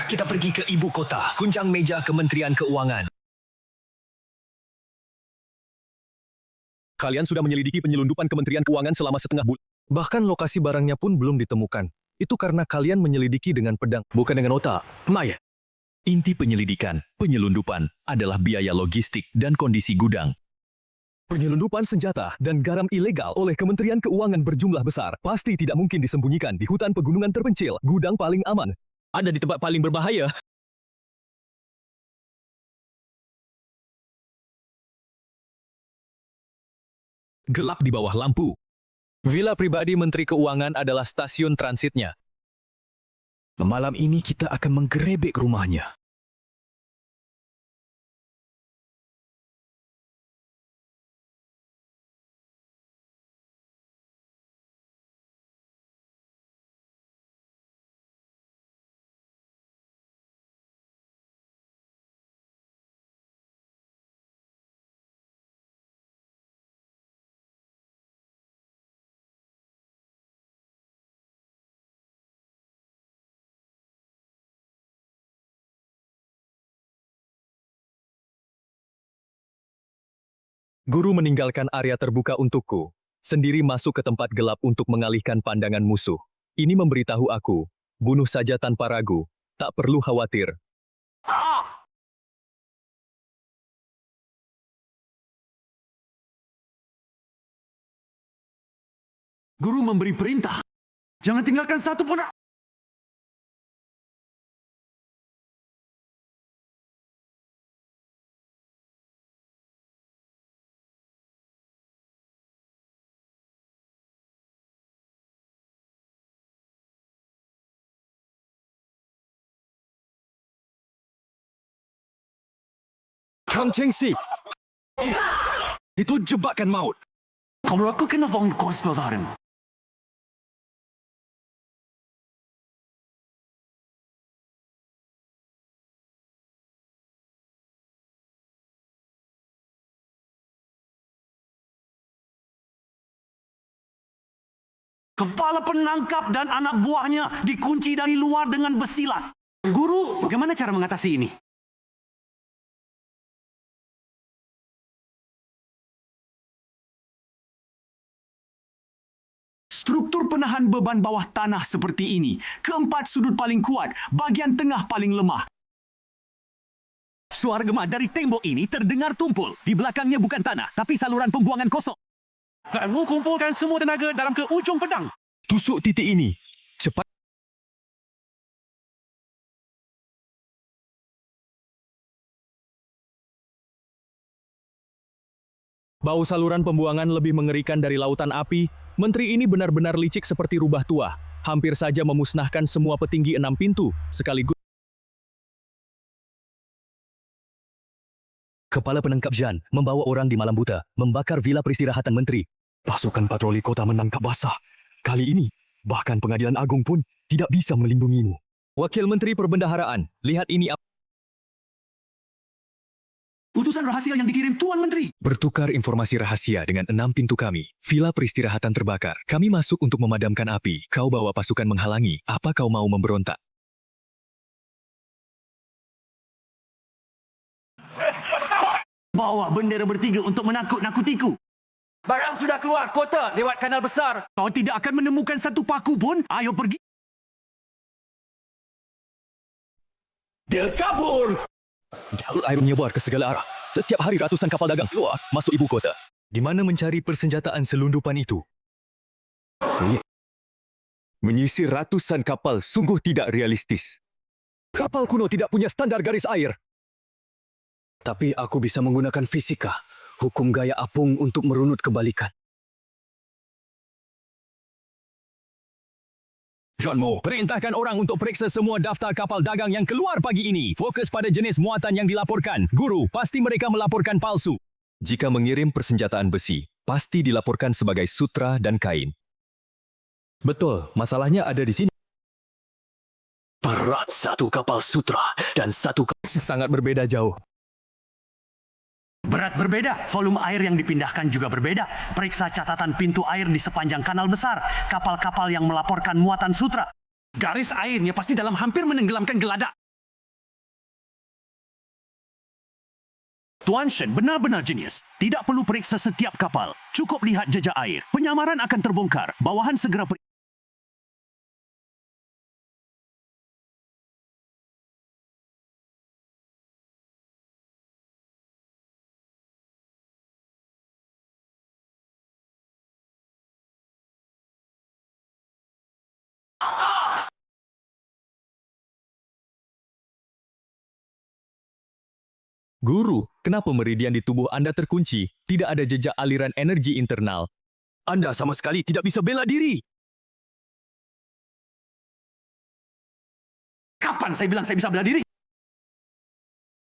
Kita pergi ke ibu kota, kuncang meja Kementerian Keuangan. Kalian sudah menyelidiki penyelundupan Kementerian Keuangan selama setengah bulan. Bahkan lokasi barangnya pun belum ditemukan. Itu karena kalian menyelidiki dengan pedang, bukan dengan otak. Maya. Inti penyelidikan, penyelundupan adalah biaya logistik dan kondisi gudang. Penyelundupan senjata dan garam ilegal oleh Kementerian Keuangan berjumlah besar pasti tidak mungkin disembunyikan di hutan pegunungan terpencil. Gudang paling aman ada di tempat paling berbahaya. Gelap di bawah lampu. Villa pribadi Menteri Keuangan adalah stasiun transitnya. Malam ini kita akan menggerebek rumahnya. Guru meninggalkan area terbuka untukku, sendiri masuk ke tempat gelap untuk mengalihkan pandangan musuh. Ini memberitahu aku, bunuh saja tanpa ragu, tak perlu khawatir. Guru memberi perintah. Jangan tinggalkan satu pun. Kang Chengxi, itu jebakan maut. Kalau aku kena vong kos-kosaran. Kepala penangkap dan anak buahnya dikunci dari luar dengan besilas. Guru, bagaimana cara mengatasi ini? Struktur penahan beban bawah tanah seperti ini. Keempat sudut paling kuat, bagian tengah paling lemah. Suara gema dari tembok ini terdengar tumpul. Di belakangnya bukan tanah, tapi saluran pembuangan kosong. Kamu kumpulkan semua tenaga dalam ke ujung pedang. Tusuk titik ini. Cepat. Bau saluran pembuangan lebih mengerikan dari lautan api. Menteri ini benar-benar licik seperti rubah tua. Hampir saja memusnahkan semua petinggi 6 pintu, sekaligus Kepala penangkap Jan membawa orang di malam buta, membakar vila peristirahatan menteri. Pasukan patroli kota menangkap basah. Kali ini, bahkan pengadilan agung pun tidak bisa melindungimu. Wakil Menteri Perbendaharaan. Lihat ini Utusan rahasia yang dikirim Tuan Menteri. Bertukar informasi rahasia dengan 6 pintu kami. Vila peristirahatan terbakar. Kami masuk untuk memadamkan api. Kau bawa pasukan menghalangi. Apa kau mau memberontak? Bawa bendera bertiga untuk menakut-nakutiku. Barang sudah keluar kota lewat kanal besar. Kau tidak akan menemukan satu paku pun. Ayo pergi. Dia kabur. Jalur air menyebar ke segala arah. Setiap hari ratusan kapal dagang keluar masuk ibu kota. Di mana mencari persenjataan selundupan itu? Menyisir ratusan kapal sungguh tidak realistis. kapal kuno tidak punya standar garis air. Tapi aku bisa menggunakan fisika, hukum gaya apung untuk merunut kebalikan. John Moe, perintahkan orang untuk periksa semua daftar kapal dagang yang keluar pagi ini. Fokus pada jenis muatan yang dilaporkan. Guru, pasti mereka melaporkan palsu. Jika mengirim persenjataan besi, pasti dilaporkan sebagai sutra dan kain. Betul, masalahnya ada di sini. Berat satu kapal sutra dan satu kapal... Sangat berbeda jauh. Berat berbeda, volume air yang dipindahkan juga berbeda. Periksa catatan pintu air di sepanjang kanal besar. Kapal-kapal yang melaporkan muatan sutra. Garis airnya pasti dalam hampir menenggelamkan geladak. Tuan Shen benar-benar jenius. Tidak perlu periksa setiap kapal. Cukup lihat jejak air. Penyamaran akan terbongkar. Bawahan segera periksa. Guru, kenapa meridian di tubuh Anda terkunci? Tidak ada jejak aliran energi internal. Anda sama sekali tidak bisa bela diri. Kapan saya bilang saya bisa bela diri?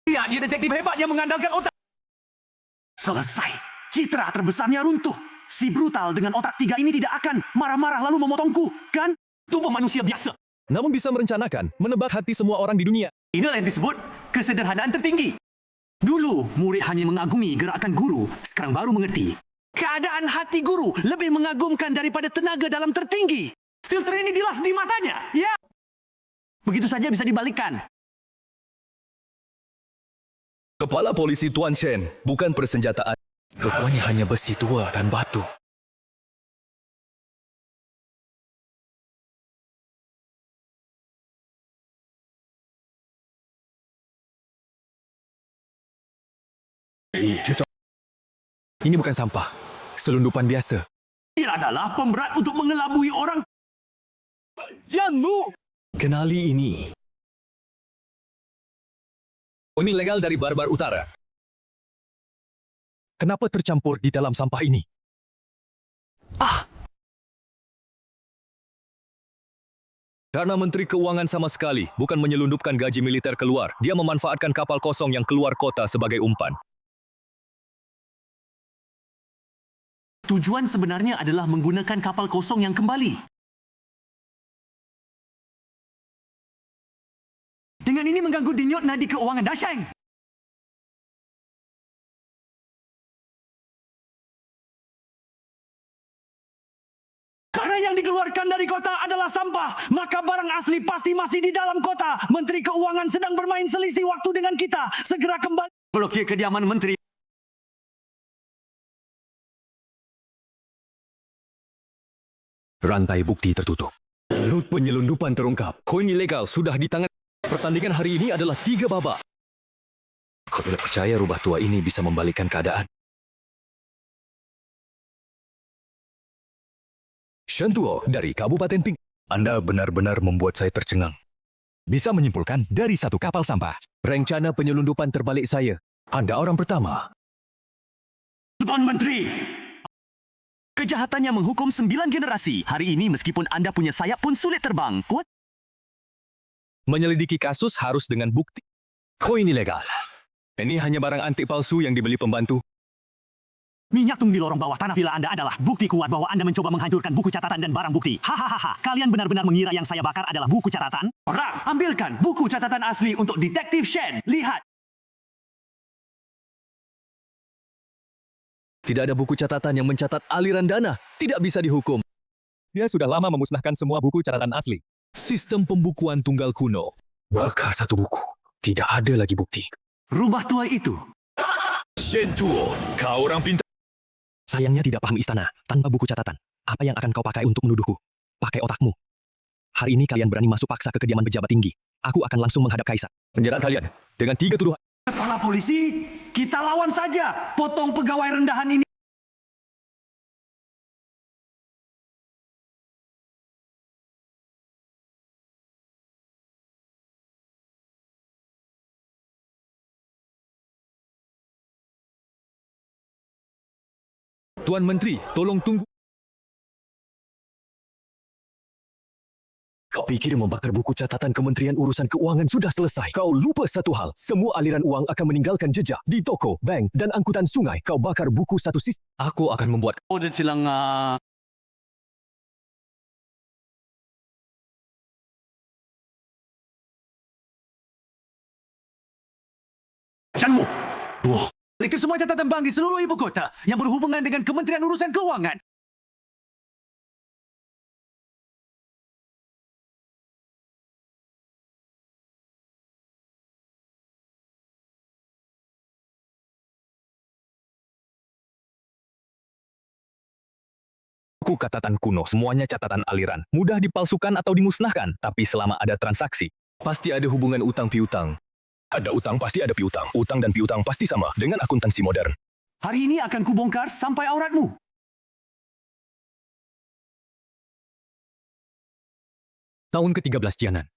Lihat, dia detektif hebat yang mengandalkan otak. Selesai. Citra terbesarnya runtuh. Si brutal dengan otak 3 ini tidak akan marah-marah lalu memotongku, kan? Tubuh manusia biasa. Namun bisa merencanakan, menebak hati semua orang di dunia. Inilah yang disebut kesederhanaan tertinggi. Dulu, murid hanya mengagumi gerakan guru. Sekarang baru mengerti. Keadaan hati guru lebih mengagumkan daripada tenaga dalam tertinggi. Filter ini dilas di matanya. Ya. Begitu saja bisa dibalikkan. Kepala polisi Tuan Shen, bukan persenjataan. Rupanya hanya besi tua dan batu. Ini bukan sampah, selundupan biasa. Ia adalah pemberat untuk mengelabui orang. Janmu! Kenali ini. Ini legal dari Barbar Utara. Kenapa tercampur di dalam sampah ini? Karena Menteri Keuangan sama sekali bukan menyelundupkan gaji militer keluar. Dia memanfaatkan kapal kosong yang keluar kota sebagai umpan. Tujuan sebenarnya adalah menggunakan kapal kosong yang kembali. Dengan ini mengganggu denyut nadi keuangan Dasheng. Karena yang dikeluarkan dari kota adalah sampah, maka barang asli pasti masih di dalam kota. Menteri Keuangan sedang bermain selisih waktu dengan kita. Segera kembali. Blokir kediaman menteri. Rantai bukti tertutup. Penyelundupan terungkap. Koin ilegal sudah di tangan. Pertandingan hari ini adalah 3 babak. Kau tidak percaya rubah tua ini bisa membalikkan keadaan? Shen Tuo dari Kabupaten Ping. Anda benar-benar membuat saya tercengang. Bisa menyimpulkan dari satu kapal sampah. Rencana penyelundupan terbalik saya. Anda orang pertama. Tuan Menteri, kejahatannya menghukum 9 generasi. Hari ini meskipun anda punya sayap pun sulit terbang. Menyelidiki kasus harus dengan bukti. Koin ilegal. Ini hanya barang antik palsu yang dibeli pembantu. Minyak tung di lorong bawah tanah villa anda adalah bukti kuat bahwa anda mencoba menghancurkan buku catatan dan barang bukti. Hahaha, kalian benar-benar mengira yang saya bakar adalah buku catatan? Orang, ambilkan buku catatan asli untuk Detektif Shen. Lihat. Tidak ada buku catatan yang mencatat aliran dana. Tidak bisa dihukum. Dia sudah lama memusnahkan semua buku catatan asli. Sistem pembukuan tunggal kuno. Bakar satu buku. Tidak ada lagi bukti. Rubah tua itu. Shen Tuo, kau orang pintar. Sayangnya tidak paham istana. Tanpa buku catatan, apa yang akan kau pakai untuk menuduhku? Pakai otakmu. Hari ini kalian berani masuk paksa ke kediaman pejabat tinggi. Aku akan langsung menghadap Kaisar. Penjara kalian dengan 3 tuduhan. Kepala polisi, kita lawan saja. Potong pegawai rendahan ini. Tuan Menteri, tolong tunggu. Kau pikir membakar buku catatan Kementerian Urusan Keuangan sudah selesai? Kau lupa satu hal. Semua aliran uang akan meninggalkan jejak di toko, bank, dan angkutan sungai. Kau bakar buku satu sistem. Aku akan membuat... Oh, dan silang... Janmu. Wah. Itu semua catatan bank di seluruh ibu kota yang berhubungan dengan Kementerian Urusan Keuangan. Buku catatan kuno, semuanya catatan aliran. Mudah dipalsukan atau dimusnahkan, tapi selama ada transaksi. Pasti ada hubungan utang piutang. Ada utang, pasti ada piutang. Utang dan piutang pasti sama dengan akuntansi modern. Hari ini akan kubongkar sampai auratmu. Tahun ke-13 Jianan.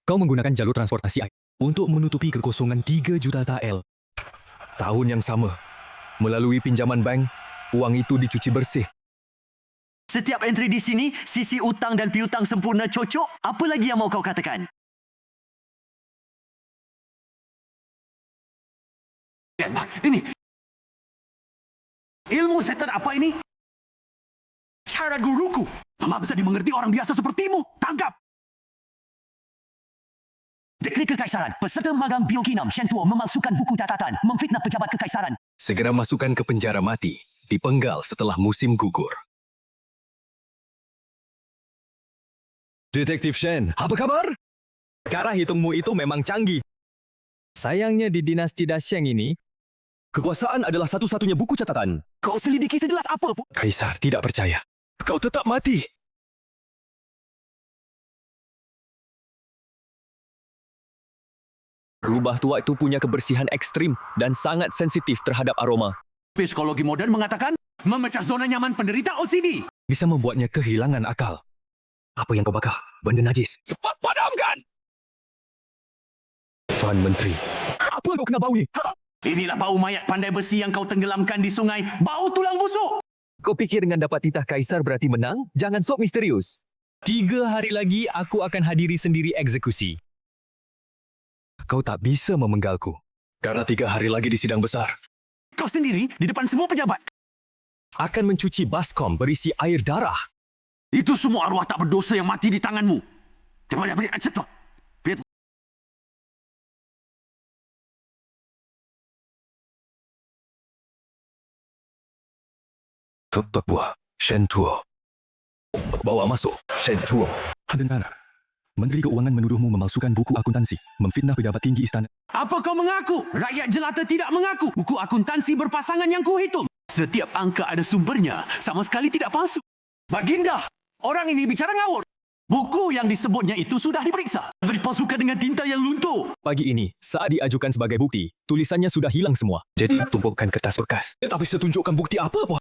Kau menggunakan jalur transportasi air Untuk menutupi kekosongan 3 juta tael. Tahun yang sama. Melalui pinjaman bank, uang itu dicuci bersih. Setiap entry di sini, sisi utang dan piutang sempurna cocok. Apa lagi yang mau kau katakan? Ini. Ilmu setan apa ini? Cara guruku. Mama bisa dimengerti orang biasa sepertimu. Tangkap. Dekret Kekaisaran. Peserta magang Biokinam Shen Tuo memalsukan buku catatan. Memfitnah pejabat kekaisaran. Segera masukkan ke penjara mati. Dipenggal setelah musim gugur. Detektif Shen, apa kabar? Cara hitungmu itu memang canggih. Sayangnya di dinasti Dasyang ini, kekuasaan adalah satu-satunya buku catatan. Kau selidiki sejelas apa pun. Kaisar tidak percaya. Kau tetap mati. Rubah tua itu punya kebersihan ekstrim dan sangat sensitif terhadap aroma. Psikologi modern mengatakan memecah zona nyaman penderita OCD. Bisa membuatnya kehilangan akal. Apa yang kau bakar? Benda najis. Cepat padamkan! Tuan Menteri. Apa kau kena bau ini? Inilah bau mayat pandai besi yang kau tenggelamkan di sungai. Bau tulang busuk. Kau pikir dengan dapat titah kaisar berarti menang? Jangan sok misterius. 3 hari lagi aku akan hadiri sendiri eksekusi. Kau tak bisa memenggalku. Karena 3 hari lagi di sidang besar. Kau sendiri di depan semua pejabat. Akan mencuci baskom berisi air darah. Itu semua arwah tak berdosa yang mati di tanganmu. Cepat, cepat. Tetua Shen Tuo. Bawa masuk. Shen Chuo. Dengar. Menteri Keuangan menuduhmu memalsukan buku akuntansi, memfitnah pejabat tinggi istana. Apa kau mengaku? Rakyat jelata tidak mengaku. Buku akuntansi berpasangan yang kuhitung. Setiap angka ada sumbernya. Sama sekali tidak palsu. Baginda, orang ini bicara ngawur. Buku yang disebutnya itu sudah diperiksa. Dipalsukan dengan tinta yang luntur. Pagi ini, saat diajukan sebagai bukti, tulisannya sudah hilang semua. Jadi tumpukan kertas bekas. Tapi saya tunjukkan bukti apa?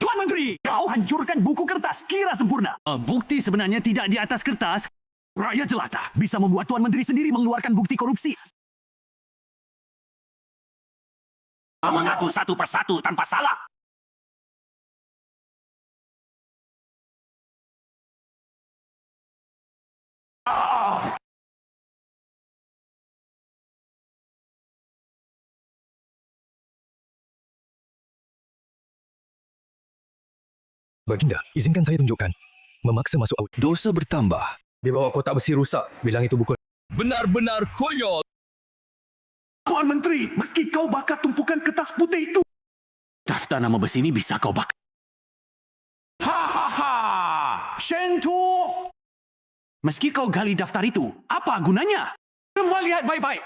Tuan Menteri, kau hancurkan buku kertas. Kira sempurna. Bukti sebenarnya tidak di atas kertas. Rakyat jelata bisa membuat Tuan Menteri sendiri mengeluarkan bukti korupsi. Mengaku satu persatu tanpa salah. Baginda, izinkan saya tunjukkan. Memaksa masuk audit. Dosa bertambah. Dia bawa kotak besi rusak. Bilang itu buku. Benar-benar konyol. Tuan Menteri, meski kau bakar tumpukan kertas putih itu, daftar nama besi ini bisa kau bakar. Ha! Shen Chuo! Meski kau gali daftar itu, apa gunanya? Semua lihat baik-baik.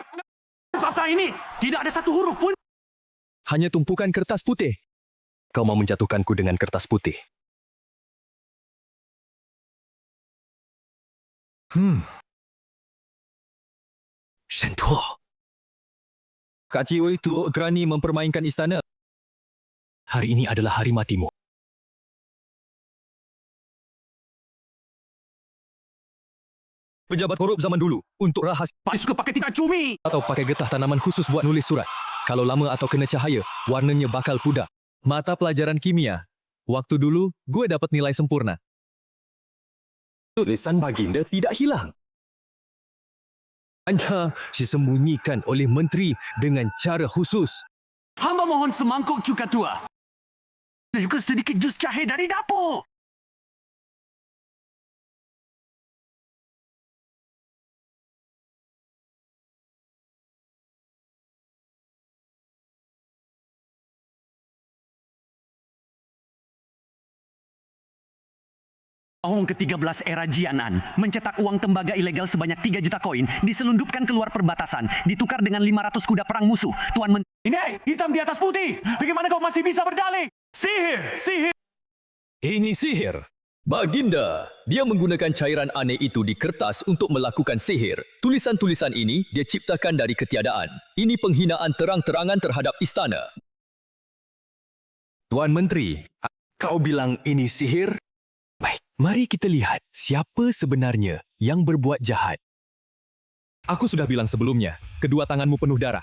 Daftar ini tidak ada satu huruf pun. Hanya tumpukan kertas putih. Kau mau menjatuhkanku dengan kertas putih. Shen Chuo. Kak Ciwi itu berani mempermainkan istana. Hari ini adalah hari matimu. Pejabat korup zaman dulu untuk rahasia Paling suka pakai tinta cumi. atau pakai getah tanaman khusus buat nulis surat. Kalau lama atau kena cahaya, warnanya bakal pudar. Mata pelajaran kimia. Waktu dulu, gue dapat nilai sempurna. Tulisan baginda tidak hilang. Hanya disembunyikan oleh menteri dengan cara khusus. Hamba mohon semangkuk cuka tua. Dan juga sedikit jus jahe dari dapur. Tahun ke-13 era Jianan mencetak uang tembaga ilegal sebanyak 3 juta koin diselundupkan keluar perbatasan, ditukar dengan 500 kuda perang musuh. Tuan Menteri, ini hitam di atas putih. Bagaimana kau masih bisa berdalih? Sihir! Ini sihir. Baginda, dia menggunakan cairan aneh itu di kertas untuk melakukan sihir. Tulisan-tulisan ini dia ciptakan dari ketiadaan. Ini penghinaan terang-terangan terhadap istana. Tuan Menteri, kau bilang ini sihir? Baik, mari kita lihat siapa sebenarnya yang berbuat jahat. Aku sudah bilang sebelumnya, kedua tanganmu penuh darah.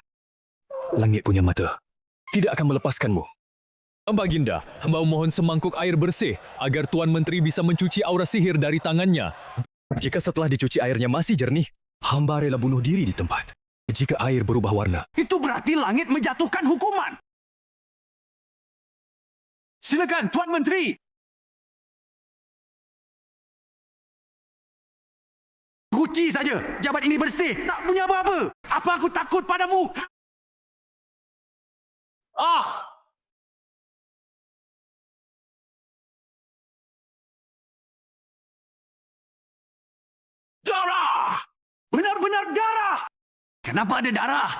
Langit punya mata. Tidak akan melepaskanmu. Baginda, hamba mohon semangkuk air bersih agar Tuan Menteri bisa mencuci aura sihir dari tangannya. Jika setelah dicuci airnya masih jernih, hamba rela bunuh diri di tempat. Jika air berubah warna, Itu berarti langit menjatuhkan hukuman. Silakan, Tuan Menteri. Cuci saja. Jabat ini bersih. Tak punya apa-apa. Apa aku takut padamu? Darah! Benar-benar darah! Kenapa ada darah?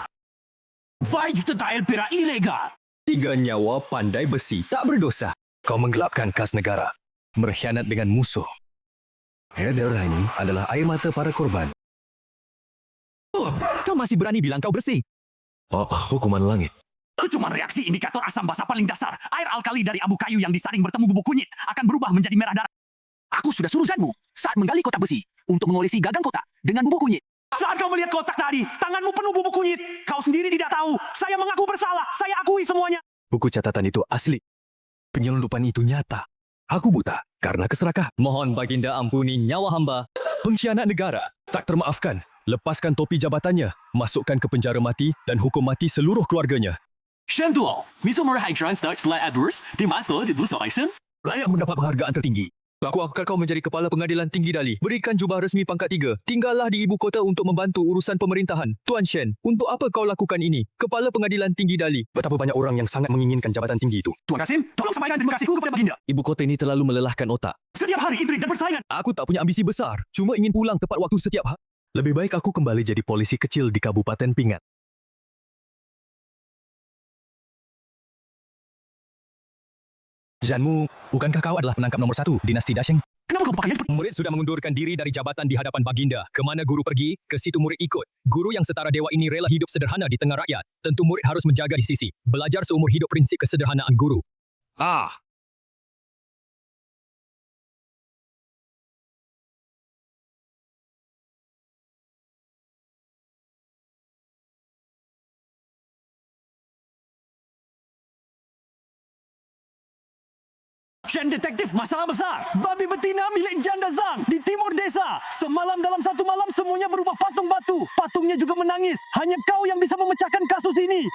5 juta tael perak ilegal. 3 nyawa pandai besi tak berdosa. Kau menggelapkan kas negara. Berkhianat dengan musuh. Air darah ini adalah air mata para korban. Kau masih berani bilang kau bersih? Hukuman langit. Itu cuma reaksi indikator asam basa paling dasar. Air alkali dari abu kayu yang disaring bertemu bubuk kunyit akan berubah menjadi merah darah. Aku sudah suruh Zanmu saat menggali kotak besi untuk mengolesi gagang kotak dengan bubuk kunyit. Saat kau melihat kotak tadi, tanganmu penuh bubuk kunyit. Kau sendiri tidak tahu. Saya mengaku bersalah. Saya akui semuanya. Buku catatan itu asli. Penyelundupan itu nyata. Aku buta karena keserakahan. Mohon Baginda ampuni nyawa hamba. Pengkhianat negara. Tak termaafkan. Lepaskan topi jabatannya. Masukkan ke penjara mati dan hukum mati seluruh keluarganya. 宣读，米索莫尔海川 starts light adverse，对马索的毒手艾森。 Layak mendapat penghargaan tertinggi. Aku angkat kau menjadi Kepala Pengadilan Tinggi Dali. Berikan jubah resmi pangkat 3. Tinggallah di ibu kota untuk membantu urusan pemerintahan. Tuan Shen, untuk apa kau lakukan ini? Kepala Pengadilan Tinggi Dali. Betapa banyak orang yang sangat menginginkan jabatan tinggi itu. Tuan Kasim, tolong sampaikan terima kasihku kepada baginda. Ibu kota ini terlalu melelahkan otak. Setiap hari intrik dan persaingan. Aku tak punya ambisi besar. Cuma ingin pulang tepat waktu setiap hari. Lebih baik aku kembali jadi polisi kecil di Kabupaten Pingat. Zanmu, bukankah kau adalah penangkap nomor 1 dinasti Dasheng? Kenapa kau pakai seperti Murid sudah mengundurkan diri dari jabatan di hadapan baginda. Kemana guru pergi, ke situ murid ikut. Guru yang setara dewa ini rela hidup sederhana di tengah rakyat. Tentu murid harus menjaga di sisi. Belajar seumur hidup prinsip kesederhanaan guru. Shen Detektif, masalah besar. Babi betina milik janda Zhang di timur desa. Semalam dalam satu malam semuanya berubah patung batu. Patungnya juga menangis. Hanya kau yang bisa memecahkan kasus ini.